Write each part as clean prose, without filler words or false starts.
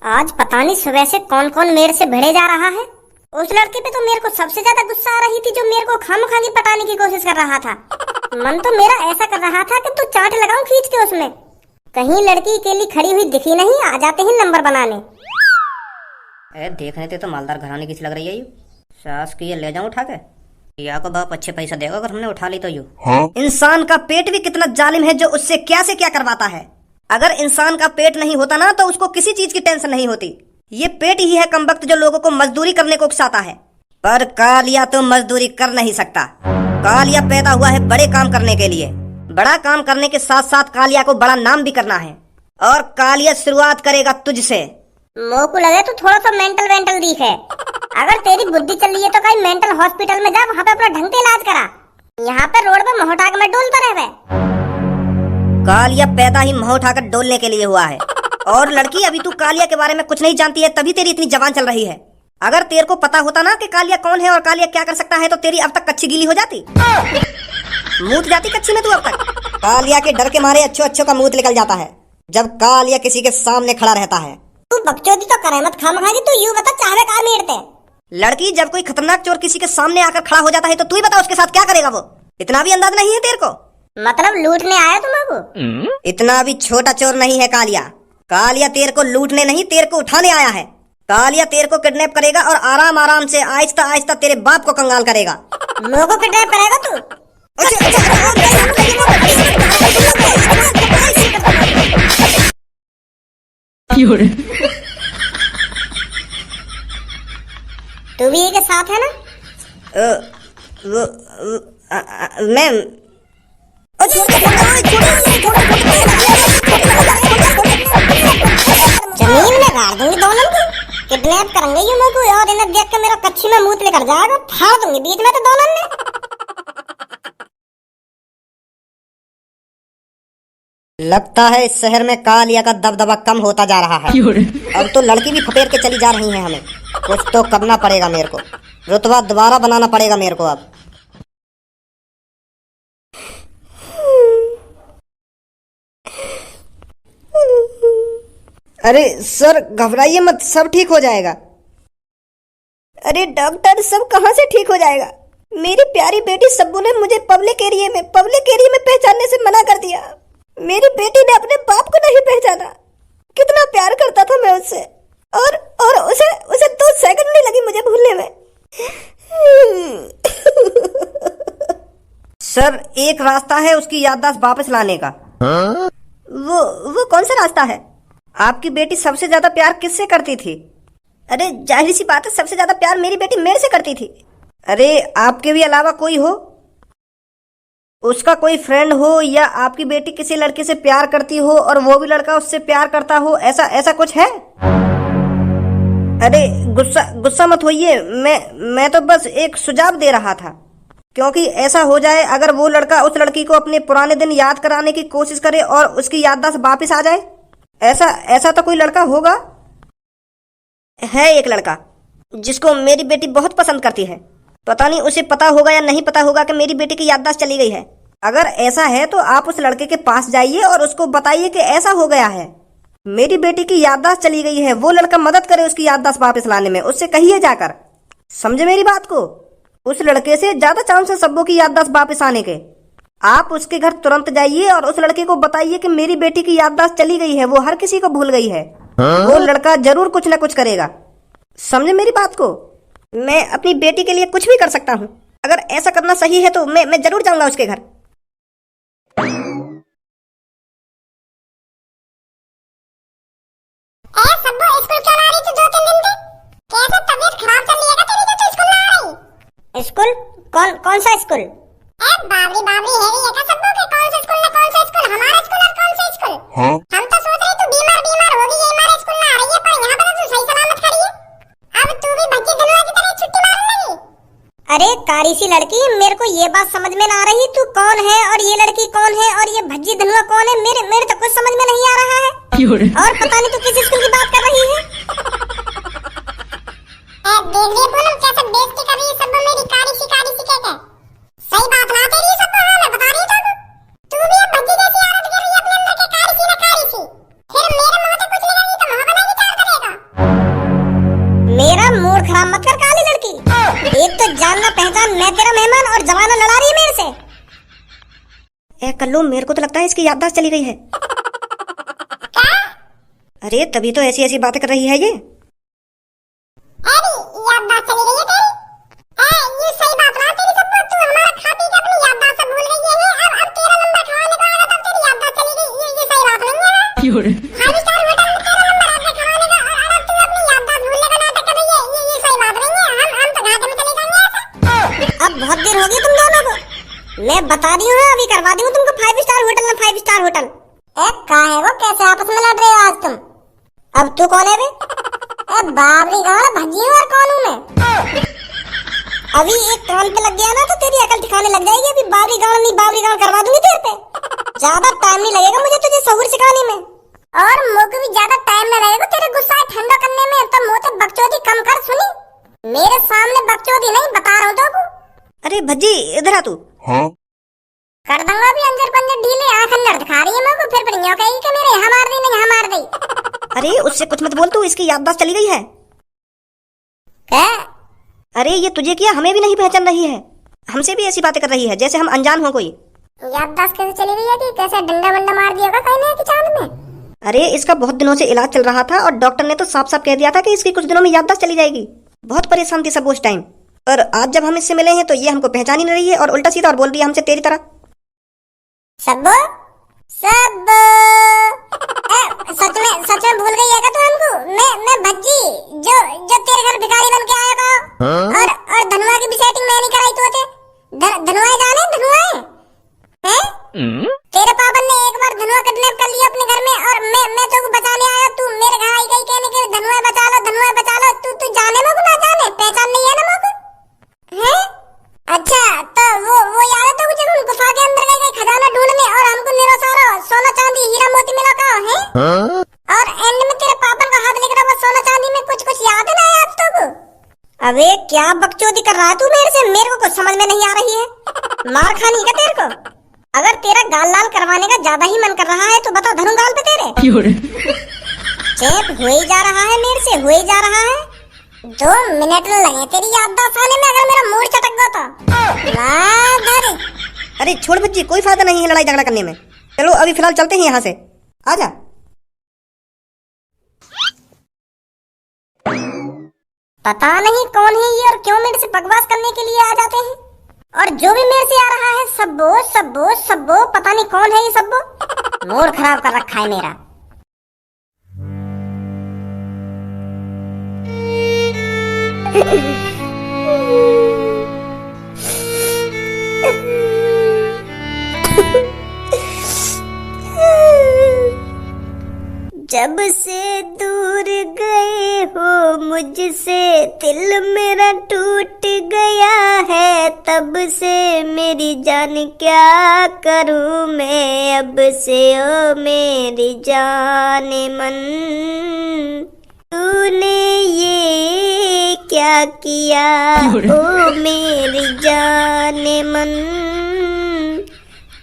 आज पता नहीं सुबह से कौन कौन मेरे से भिड़े जा रहा है। उस लड़के पे तो मेरे को सबसे ज्यादा गुस्सा आ रही थी जो मेरे को खामखागी पटाने की कोशिश कर रहा था। मन तो मेरा ऐसा कर रहा था कि तू चाट लगाऊं खींच के उसमें। कहीं लड़की अकेली खड़ी हुई दिखी नहीं, आ जाते हैं नंबर बनाने। देखने तो मालदार घराने की सी लग रही है। यू सास की ये ले जाऊं उठा के, या को बाप अच्छे पैसा देगा अगर हमने उठा ली तो। यू इंसान का पेट भी कितना जालिम है जो उससे क्या से क्या करवाता है। अगर इंसान का पेट नहीं होता ना तो उसको किसी चीज की टेंशन नहीं होती। ये पेट ही है कमबख्त जो लोगों को मजदूरी करने को उकसाता है। पर कालिया तो मजदूरी कर नहीं सकता। कालिया पैदा हुआ है बड़े काम करने के लिए। बड़ा काम करने के साथ साथ कालिया को बड़ा नाम भी करना है। और कालिया शुरुआत करेगा तुझसे। मोह को लगे तो थोड़ा सा मेंटल दिखे। अगर तेरी बुद्धि चल रही है तो कहीं मेंटल हॉस्पिटल में जा, वहाँ पे अपना ढंग से इलाज करा। यहाँ पे रोड पे मोहटाक में डोलता रहे। कालिया पैदा ही मुंह उठाकर डोलने के लिए हुआ है। और लड़की अभी तू कालिया के बारे में कुछ नहीं जानती है, तभी तेरी इतनी जवान चल रही है। अगर तेरे को पता होता ना कि कालिया कौन है और कालिया क्या कर सकता है तो तेरी अब तक कच्ची गीली हो जाती, मूत जाती कच्ची में तू अब तक। कालिया के डर के मारे अच्छो का मूत निकल जाता है जब कालिया किसी के सामने खड़ा रहता है। तू बकचोदी तो करे मत खामखागी। तू यूं बता चाहे कार मेरते। लड़की जब कोई खतरनाक चोर किसी के सामने आकर खड़ा हो जाता है तो तू ही बता उसके साथ क्या करेगा वो। इतना भी अंदाज नहीं है तेरे को? मतलब लूटने आया तुमको? इतना भी छोटा चोर नहीं है कालिया। कालिया तेरे को लूटने नहीं, तेरे को उठाने आया है। कालिया तेरे को किडनैप करेगा और आराम आराम से आहिस्ता आहिस्ता तेरे बाप को कंगाल करेगा। मेरे को किडनैप करेगा तू? तू भी के साथ है ना? मैम जमीन में गाड़ दूंगी दोनों को। किडनैप करेंगे यूं मेरे को और इन्हें देख के मेरा कच्ची में मूत लेकर जाएगा, फाड़ दूंगी बीच में तो दोनों ने। लगता है इस शहर में कालिया का दबदबा कम होता जा रहा है। अब तो लड़की भी फपेर के चली जा रही है। हमें कुछ तो करना पड़ेगा, मेरे को रुतबा दोबारा बनाना पड़ेगा मेरे को अब। अरे सर घबराइए मत, सब ठीक हो जाएगा। अरे डॉक्टर सब कहाँ से ठीक हो जाएगा? मेरी प्यारी बेटी सब्बू ने मुझे पब्लिक एरिया में पहचानने से मना कर दिया। मेरी बेटी ने अपने बाप को नहीं पहचाना। कितना प्यार करता था मैं उससे, और उसे 2 सेकंड नहीं लगी मुझे भूलने में। सर एक रास्ता है उसकी याददाश्त वापस लाने का। वो कौन सा रास्ता है? आपकी बेटी सबसे ज्यादा प्यार किससे करती थी? अरे जाहिर सी बात है, सबसे ज्यादा प्यार मेरी बेटी मेरे से करती थी। अरे आपके भी अलावा कोई हो, उसका कोई फ्रेंड हो, या आपकी बेटी किसी लड़के से प्यार करती हो और वो भी लड़का उससे प्यार करता हो, ऐसा कुछ है? अरे गुस्सा मत होइए, मैं तो बस एक सुझाव दे रहा था। क्योंकि ऐसा हो जाए अगर वो लड़का उस लड़की को अपने पुराने दिन याद कराने की कोशिश करे और उसकी याददाश्त वापस आ जाए। ऐसा तो कोई लड़का होगा। है एक लड़का जिसको मेरी बेटी बहुत पसंद करती है। पता नहीं उसे पता होगा या नहीं पता होगा कि मेरी बेटी की याददाश्त चली गई है। अगर ऐसा है तो आप उस लड़के के पास जाइए और उसको बताइए कि ऐसा हो गया है, मेरी बेटी की याददाश्त चली गई है। वो लड़का मदद करे उसकी याददाश्त वापस लाने में, उससे कहिए जाकर। समझे मेरी बात को? उस लड़के से ज्यादा चांस है सब्बू की याददाश्त वापस आने के। आप उसके घर तुरंत जाइए और उस लड़के को बताइए कि मेरी बेटी की याददाश्त चली गई है, वो हर किसी को भूल गई है। वो लड़का जरूर कुछ न कुछ करेगा। समझे मेरी बात को? मैं अपनी बेटी के लिए कुछ भी कर सकता हूँ। अगर ऐसा करना सही है तो मैं जरूर जाऊंगा उसके घर। स्कूल? कौन सा स्कूल? बाबरी है ये क्या सब के कौन सा स्कूल? हमारा स्कूल और कौन सा स्कूल? हम तो सोच रहे तू बीमार होगी, ये हमारे स्कूल में आ रही है, पर यहाँ पर तू सही सलामत खड़ी है। अब तू भी बच्चे दिनों की तरह छुट्टी मारने लगी। अरे कारी सी लड़की, मेरे को ये बात समझ में ना आ रही तू कौन है और ये लड़की कौन है और ये भज्जी धनुआ कौन है। मेरे तो कुछ समझ में नहीं आ रहा है। और पता नहीं तू किस स्कूल की बात कर रही है। देख पूनम कैसे बेइज्जती कर रही है सब मेरी कारी सी कहके। सही बात ना तेरी सब मैं बता रही हूं। तू भी अब बच्ची जैसी आदत कर रही है अपने अंदर के कारी सी ना कारी सी। फिर मेरे मुंह से कुछ निकलेगी तो वहां बना विचार करेगा। बल्लू, मेरे को तो लगता है इसकी याददाश्त चली गई है। अरे तभी तो ऐसी ऐसी बातें कर रही है ये। अरे याददाश्त चली गई है तेरी? ये सही बात रहा तेरी सब। तू हमारा खा पी के अपनी याददाश्त सब भूल गई है। अब तेरा नंबर खवाने को आया तब तेरी याददाश्त चली गई। ये सही बात नहीं है ना? 有人， फाइव स्टार होटल में तेरा नंबर आके खवाने का और अब तू अपनी याददाश्त भूलने का नाटक कर रही है। ये सही बात नहीं है। हम तो घाटे में चले जाएंगे ऐसा। अब बहुत देर होगी तुम दोनों को। मैं बता दी हूँ, अभी करवा दी हूँ तुमको 5 स्टार होटल में 5 स्टार होटल। कहाँ है वो? कैसे आपस में लड़ रहे हो आज तुम? अब तू कौन है बे? बाबरी गाड़ भजी और कौन हूँ मैं? अभी एक कान पे लग गया ना तो तेरी अकल ठिकाने लग जाएगी। अभी बाबरी गाड़ नहीं बाबरी गाड़ करवा दूंगी तेरे पे। ज्यादा टाइम नहीं लगेगा मुझे तुझे सबूर सिखाने में, और मुझे भी ज्यादा टाइम नहीं लगेगा तेरे गुस्सा ठंडा करने में। तो मुँह से बकचोदी कम कर। सुनी, मेरे सामने बकचोदी नहीं, बता रहा हूँ तो। अरे भज्जी इधर आ तू। कर दूंगा अभी अंजर पंजर ढीले। आंख अंदर दिखा रही है मेरे को, फिर पड़ियों कहेगी कि मेरे यहाँ मार दी नहीं यहाँ मार दी। अरे उससे कुछ मत बोल तू, इसकी याददाश्त चली गई है। क्या? अरे ये तुझे किया, हमें भी नहीं पहचान रही है। हमसे भी ऐसी बातें कर रही है जैसे हम अनजान हो कोई। याददाश्त कैसे चली गई है कि कैसे डंडा वंडा मार दिया होगा कहीं नहीं कि चांद में? अरे इसका बहुत दिनों से इलाज चल रहा था और डॉक्टर ने तो साफ साफ कह दिया था कि इसकी कुछ दिनों में याददाश्त चली जाएगी। बहुत परेशान थी सब उस टाइम, और आज जब हम इससे मिले हैं तो ये हमको पहचान ही नहीं रही है और उल्टा सीधा और बोल दिया हमसे तेरी तरह। सब सब सच में भूल गई है क्या तू हमको? मैं भज्जी जो जो तेरे घर भिखारी बन के आया था। और धनुआ की भी सेटिंग मैंने कराई तो थे। धनुआ जाने धनुआ हैं? तेरे पापा ने एक बार धनुआ किडनैप कर लिया अपने घर में, और मैं तो बचाने आया। तू मेरे घर आई गई कहने के धनुआ बचा लो। तू जाने मको ना जाने, पहचान नहीं है ना मको? हैं? अच्छा तो वो याद है तो जब हम गुफा के अंदर गए खजाना ढूंढने और हमको निरो सारा सोना चांदी हीरा मोती मिला का है? और एंड में तेरे पापा का हाथ लेकर वो सोना चांदी में कुछ याद है ना आज तक? अबे क्या बकचोदी कर रहा है तू मेरे से? मेरे को कुछ समझ में नहीं आ रही है। मार खानी का तेरे को? अगर तेरा गाल लाल करवाने का ज्यादा ही मन कर रहा है तो बता, धरू गाल पे तेरे? 有人， चेप हो ही जा रहा है मेरे से, हो ही जा रहा है। 2 मिनट लगे तेरी याददाश्त आने में, अगर मेरा मूड चटक गया तो। अरे छोड़ भज्जी, कोई फायदा नहीं है लड़ाई झगड़ा करने में। चलो अभी फिलहाल चलते हैं यहाँ से, आजा। पता नहीं कौन है ये और क्यों मेरे से बकवास करने के लिए आ जाते हैं, और जो भी मेरे से आ रहा है सब्बो पता नहीं कौन है ये सब्बो। मूड खराब कर रखा है मेरा। जब से दूर गए हो मुझसे दिल मेरा टूट गया है, तब से मेरी जान क्या करूं मैं अब से ओ मेरी जान मन। तूने ये क्या किया ओ मेरी जान मन,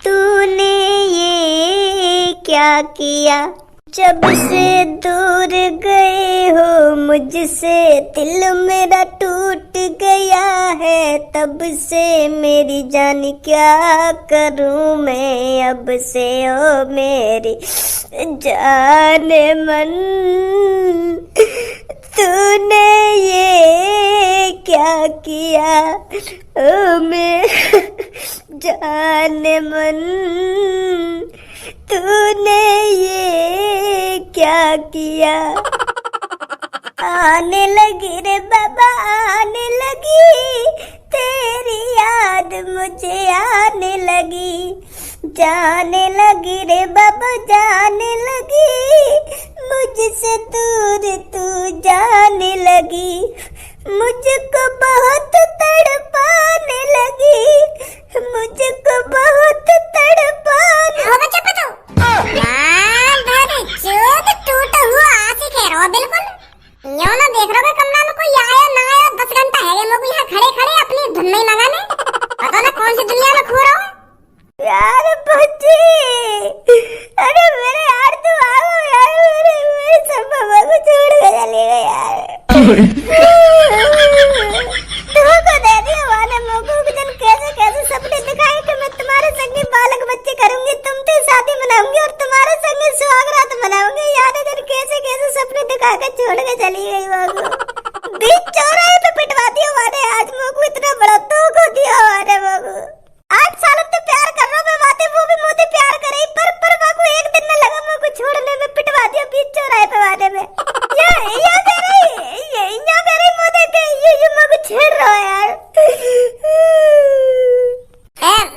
तूने ये क्या किया। जब से दूर गए हो मुझसे दिल मेरा टूट गया है, तब से मेरी जान क्या करूं मैं अब से ओ मेरी जान मन। तूने ये क्या किया ओ मेरी जान मन, तूने ये क्या किया। आने लगी रे बाबा आने लगी, तेरी याद मुझे आने लगी। जाने लगी रे बाबा जाने लगी, मुझसे दूर तू जाने लगी। मुझको बहुत तड़पाने लगी, मुझको बहुत तड़पाने। हो बच्चा पतो यार भाई चोद टूटा हुआ आशिक है रो बिल्कुल। यो ना देख रहे हो कमरा में कोई आया ना आया 10 घंटा है मेरे को यहाँ खड़े अपनी धुन में लगाने। पता ना कौन सी दुनिया में खो रहा हूँ यार बच्ची। अरे मेरे यार तू आओ यार, मेरे सब बाबा को छोड़ के चले गए यार। तुमको दे दिया वाले मौकों के दिन कैसे कैसे सपने दिखाए कि मैं तुम्हारे संग बालक बच्चे करूंगी। शादी मनाऊंगी और तुम्हारे संग सुहाग रात मनाऊंगी। याद है दिन कैसे कैसे सपने दिखा के छोड़ के चली गई वो। बीच चौराहे पे पिटवा दिया वाले। आज मोको इतना बड़ा धोखा दिया वाले मोको। 8 साल तो प्यार कर रहा मैं बातें, वो भी मुझे प्यार करे पर मोको एक दिन न लगा मोको छोड़ने में। पिटवा दिया बीच चौराहे पे वाले में। या मेरे मुझे ये मोको छेड़ रहा है यार।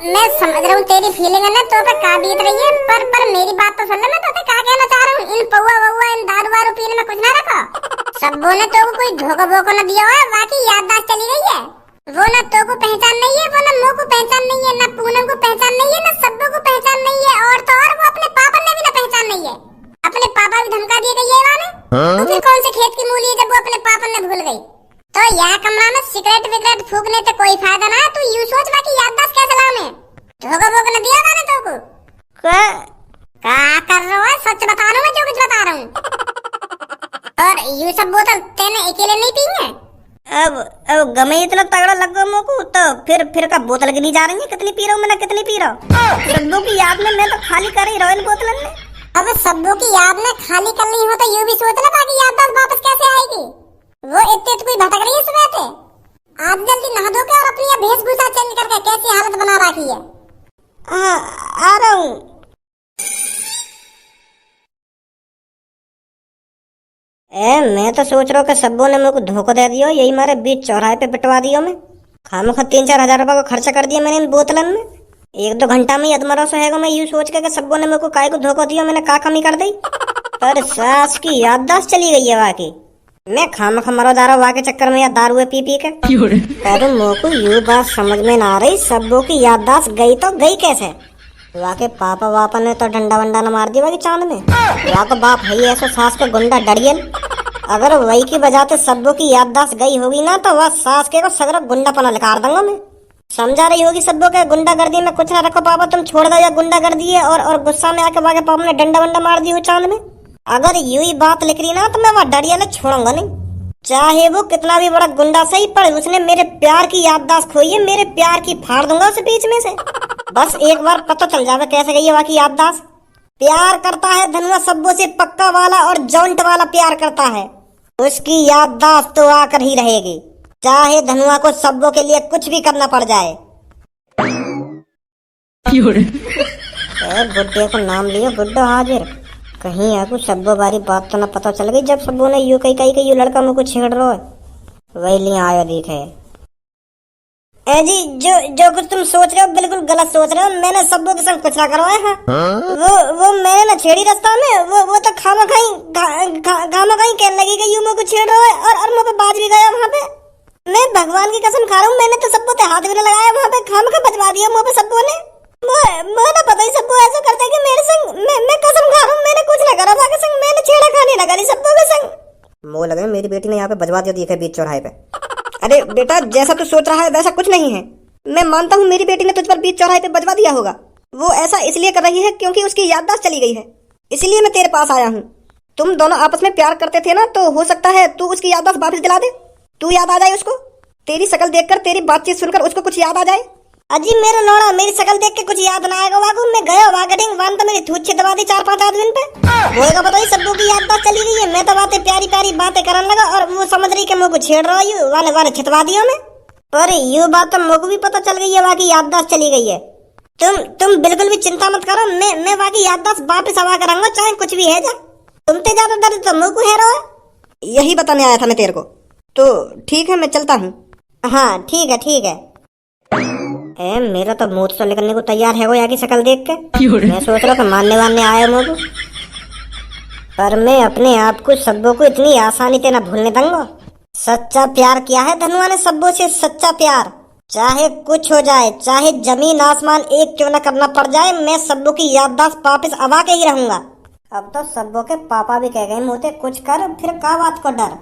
मैं समझ रहा हूँ तेरी फीलिंग है ना, तो पे का बीत रही है, पर मेरी बात तो सुन ले। मैं तो पे का कहना चाह रहा हूँ, इन पौवा वौवा इन दारू वारू पीने में कुछ ना रखो। सब्बो ने तो कोई धोखा बोको न दिया है, बाकी याददाश्त चली गई है। वो ना तो को पहचान नहीं है, वो ना मो को पहचान नहीं है, ना पूनम को पहचान नहीं है, ना सब्बो को पहचान नहीं है, और तो और वो अपने पापा ने भी ना पहचान नहीं है। अपने पापा भी धमका दिए गई है वाले। तो फिर कौन से खेत की मूली है जब वो अपने पापा ने भूल गई। तो यह कमरा में सिगरेट विगरेट फूकने से कोई फायदा ना है। तू यूं सोच बाकी याददाश्त कैसे लाऊं मैं। धोखा बोका न दिया मैंने तो को। क्या कर रहा है? सच बता रहा हूँ मैं, जो कुछ बता रहा हूँ। और यू सब बोतल तेने अकेले नहीं पी है? अब गमे इतना तगड़ा लग गया मोको, तो फिर का बोतल गिनी जा रही है। कितनी पी रहा हूँ मैं, कितनी पी रहा हूँ। सब्बों की याद में मैं तो खाली कर ही रहा हूँ इन बोतलन में। अब सब्बों की याद में खाली करनी हो तो यू भी सोच ले बाकी याददाश्त वापस कैसे आएगी। वो इतने कोई भटक रही है सुबह से। आज जल्दी नहा धो के और अपनी ये वेशभूषा चेंज करके कैसी हालत बना रखी है। आ रहा हूँ। मैं तो सोच रहा हूँ कि सब्बों ने मेरे को धोखा दे दिया, यही मारे बीच चौराहे पे पिटवा दिया। मैं खामखा 3-4 हजार रुपए को खर्चा कर दिया मैंने इन बोतलन में। 1-2 घंटा में अधमरा सहेगा मैं यूं सोच के सब्बों ने मेरे को काय को धोखा दिया। मैंने का कमी कर दी। पर सास की याददाश्त चली गई है वाकई। मैं खामखा मरो जा रहा वाके चक्कर में या दारू पी पी के। पर मोको यू बात समझ में ना आ रही, सब्बों की याददाश्त गई तो गई कैसे। वाके पापा वापा ने तो डंडा वंडा न मार दिया वाके चांद में। वाको बाप है ऐसा सास का गुंडा डरियल। अगर वही की वजह से सब्बों की याददाश्त गई होगी ना, तो वह सास के को सगरा गुंडापना लिखार दूंगा मैं। समझा रही होगी सब्बों के गुंडागर्दी में कुछ ना रखो पापा, तुम छोड़ दो या गुंडागर्दी है। और गुस्सा में आके वाके पापा ने डंडा वंडा मार दी हो चांद में। अगर यू ही बात लिख रही ना, तो मैं वह डरियल छोड़ूंगा नहीं। चाहे वो कितना भी बड़ा गुंडा सही, पर उसने मेरे प्यार की याददाश्त खोई है। मेरे प्यार की फाड़ दूंगा उसे बीच में से। बस एक बार पता चल जावे कैसे गई है वाकी याददाश्त। प्यार करता है धनुआ सब्बों से, पक्का वाला और जॉइंट वाला प्यार करता है। उसकी याददाश्त तो आकर ही रहेगी, चाहे धनुआ को सब्बों के लिए कुछ भी करना पड़ जाए। बुड्ढे को नाम लिया बुड्ढा हाजिर। कहीं आपको सब्बो बारी बात तो न पता चल गई जब सब्बों ने यू कही यू लड़का मुझको छेड़ रहा है। वही लिए आयो दिखे। जी जो कुछ तुम सोच रहे हो बिल्कुल गलत सोच रहे हो। मैंने सब्बों के संग कुछ ना करवाया है। वो मैंने ना छेड़ी रास्ता में। वो तो खामा कहीं कहने लगी कि यू मुझको छेड़ रहा है और मुझे बाज भी गया वहाँ पे। मैं भगवान की कसम खा रहा हूँ, मैंने तो सब्बों पे हाथ भी न लगाया वहाँ पे। खामा का बजवा दिया मुँह पे सब्बों ने। मैं ना पता ही सब्बों ऐसा करते कि मेरे संग। मैं कसम खा रहा हूँ मैंने कुछ ना करा था के संग। मैंने छेड़ा खानी ना करी सब्बों के संग। मोह लगे मेरी बेटी ने यहाँ पे बजवा दिया दिखे बीच चौराहे पे। अरे बेटा जैसा तू सोच रहा है वैसा कुछ नहीं है। मैं मानता हूँ मेरी बेटी ने तुझ पर बीच चौराहे पे बजवा दिया होगा। वो ऐसा इसलिए कर रही है क्योंकि उसकी याददाश्त चली गई है, इसलिए मैं तेरे पास आया हूँ। तुम दोनों आपस में प्यार करते थे ना, तो हो सकता है तू उसकी याददाश्त वापस दिला दे। तू याद आ जाए उसको, तेरी शक्ल देखकर, तेरी बातचीत सुनकर उसको कुछ याद आ जाए। अजी मेरा नौड़ा मेरी शक्ल देख के कुछ याद ना आएगा वागू। मैं गया वागटिंग वन तो मेरी थूत दबा दी 4-5 आदमी पे। होएगा पता ही सब्बों की याददाश्त चली गई है। मैं तो बातें प्यारी प्यारी बातें करने लगा और वो समझ रही कि मुझको छेड़ रहा है वाले छितवा दिया मैं। पर यू बात तो मुझको भी पता चल गई है वाकी याददाश्त चली गई है। तुम बिल्कुल भी चिंता मत करो। मैं वाकी याददाश्त वापस आवा करूंगा चाहे कुछ भी है जा। तुमते ज्यादा डर तो मुझको है रहा। यही बताने आया था मैं तेरे को। तो ठीक है मैं चलता हूँ। हाँ ठीक है। मेरा तो मुंह तो निकलने को तैयार है वो यहाँ की शक्ल देख के। मैं सोच रहा था मानने वानने आया मुझको, पर मैं अपने आप को सब्बों को इतनी आसानी से न भूलने दूंगा। सच्चा प्यार किया है धनुआ ने सब्बों से, सच्चा प्यार। चाहे कुछ हो जाए, चाहे जमीन आसमान एक क्यों न करना पड़ जाए, मैं सब्बों की याददाश्त वापस अवा के ही रहूंगा। अब तो सब्बों के पापा भी कह गए मुझे कुछ कर, फिर का बात को डर।